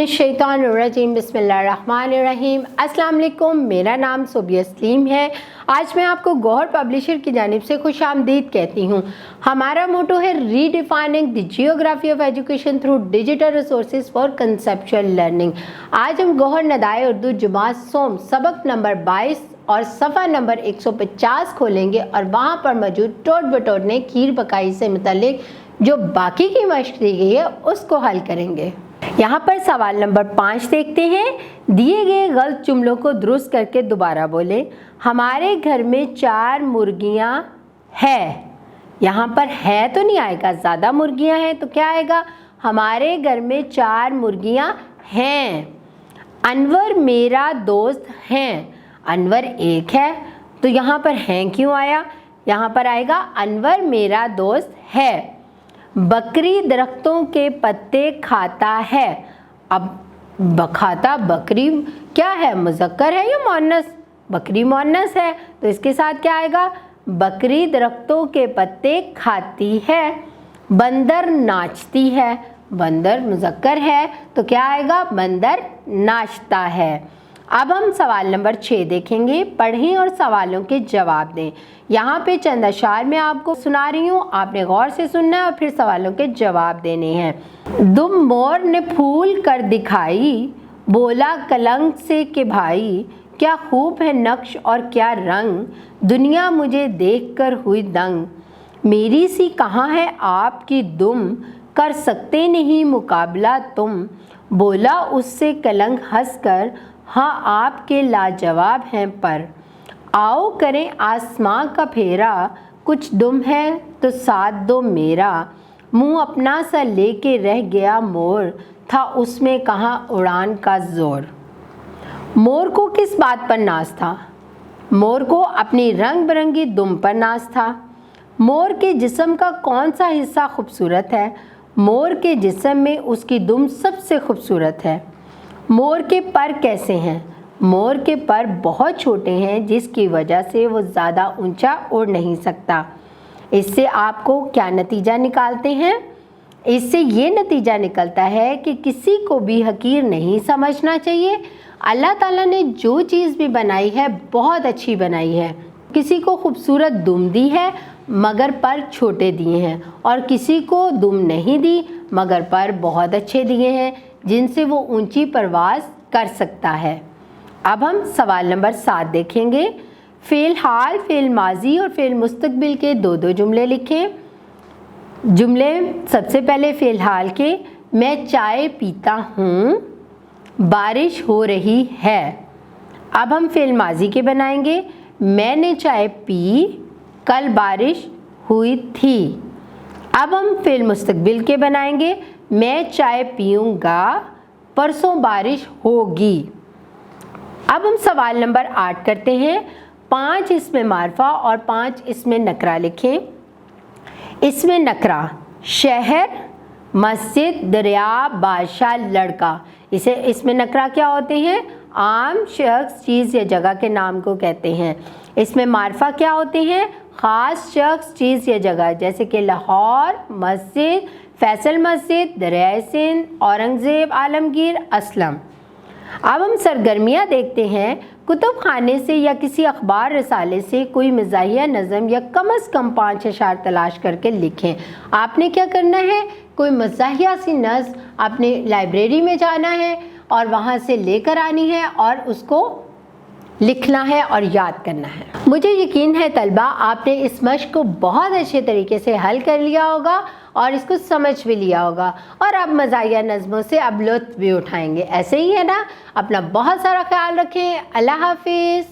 मिनश्शैतानिर्रजीम बिस्मिल्लाहिर्रहमानिर्रहीम। अस्सलाम वालेकुम, मेरा नाम सोबिया सलीम है। आज मैं आपको गौहर पब्लिशर की जानिब से खुशामदीद कहती हूँ। हमारा मोटो है redefining the geography of education through digital resources for conceptual learning. आज हम गौहर नदाए उर्दू जमात सोम सबक नंबर 22 और सफ़ा नंबर 150 खोलेंगे और वहाँ पर मौजूद टोट बटोरने खीर पकाई से मुतल्लिक जो बाकी की मश्क दी गई है उसको हल करेंगे। यहाँ पर सवाल नंबर 5 देखते हैं। दिए गए गलत जुमलों को दुरुस्त करके दोबारा बोले। हमारे घर में 4 मुर्गियाँ हैं। यहाँ पर है तो नहीं आएगा, ज़्यादा मुर्गियाँ हैं तो क्या आएगा? हमारे घर में 4 मुर्गियाँ हैं। अनवर मेरा दोस्त हैं। अनवर एक है तो यहाँ पर हैं क्यों आया? यहाँ पर आएगा अनवर मेरा दोस्त है। बकरी दरख्तों के पत्ते खाता है। अब खाता बकरी क्या है, मुज़क्कर है या मुअन्नस? बकरी मुअन्नस है तो इसके साथ क्या आएगा? बकरी दरख्तों के पत्ते खाती है। बंदर नाचती है। बंदर मुज़क्कर है तो क्या आएगा? बंदर नाचता है। अब हम सवाल नंबर 6 देखेंगे। पढ़ें और सवालों के जवाब दें। यहाँ पे चंद अशार मैं आपको सुना रही हूँ, आपने गौर से सुनना है और फिर सवालों के जवाब देने हैं। दुम मोर ने फूल कर दिखाई, बोला कलंक से कि भाई क्या खूब है नक्श और क्या रंग, दुनिया मुझे देखकर हुई दंग। मेरी सी कहाँ है आपकी दुम, कर सकते नहीं मुकाबला तुम। बोला उससे कलंक हंसकर, हाँ आपके लाजवाब हैं पर। आओ करें आसमां का फेरा, कुछ दुम है तो साथ दो मेरा। मुँह अपना सा लेके रह गया मोर, था उसमें कहाँ उड़ान का जोर। मोर को किस बात पर नाज था? मोर को अपनी रंग बिरंगी दुम पर नाज था। मोर के जिस्म का कौन सा हिस्सा खूबसूरत है? मोर के जिस्म में उसकी दुम सबसे खूबसूरत है। मोर के पर कैसे हैं? मोर के पर बहुत छोटे हैं जिसकी वजह से वो ज़्यादा ऊंचा उड़ नहीं सकता। इससे आपको क्या नतीजा निकालते हैं? इससे ये नतीजा निकलता है कि किसी को भी हकीर नहीं समझना चाहिए। अल्लाह ताला ने जो चीज़ भी बनाई है बहुत अच्छी बनाई है। किसी को खूबसूरत दुम दी है मगर पर छोटे दिए हैं, और किसी को दुम नहीं दी मगर पर बहुत अच्छे दिए हैं जिनसे वो ऊंची परवाज़ कर सकता है। अब हम सवाल नंबर 7 देखेंगे। फ़ेल हाल, फ़ेल माजी और फ़ेल मुस्तकबिल के 2-2 जुमले लिखें। जुमले सबसे पहले फ़ेल हाल के, मैं चाय पीता हूँ, बारिश हो रही है। अब हम फ़ेल माजी के बनाएंगे। मैंने चाय पी, कल बारिश हुई थी। अब हम फ़ेल मुस्तकबिल के बनाएंगे। मैं चाय पीऊँगा, परसों बारिश होगी। अब हम सवाल नंबर 8 करते हैं। 5 इसमें मारफा और 5 इसमें नकरा लिखें। इसमें नकरा शहर, मस्जिद, दरिया, बादशाह, लड़का। इसमें नकरा क्या होते हैं? आम शख्स, चीज़ या जगह के नाम को कहते हैं। इसमें मारफा क्या होते हैं? ख़ास शख्स, चीज़ या जगह, जैसे कि लाहौर, मस्जिद, फैसल मस्जिद, दरियाए सिंध, औरंगज़ेब, आलमगीर, असलम। अब हम सरगर्मियाँ देखते हैं। कुतुब खाने से या किसी अखबार रसाले से कोई मज़ाहिया नज़म या कम अज़ कम 5 अशार तलाश करके लिखें। आपने क्या करना है? कोई मज़ाहिया सी नज़्म आपने लाइब्रेरी में जाना है और वहाँ से लेकर आनी है और उसको लिखना है और याद करना है। मुझे यकीन है तलबा आपने इस मश्क को बहुत अच्छे तरीके से हल कर लिया होगा और इसको समझ भी लिया होगा, और अब मज़ाहिया नज़मों से अब लुत्फ़ भी उठाएंगे। ऐसे ही है ना? अपना बहुत सारा ख्याल रखें। अल्लाह हाफिज़।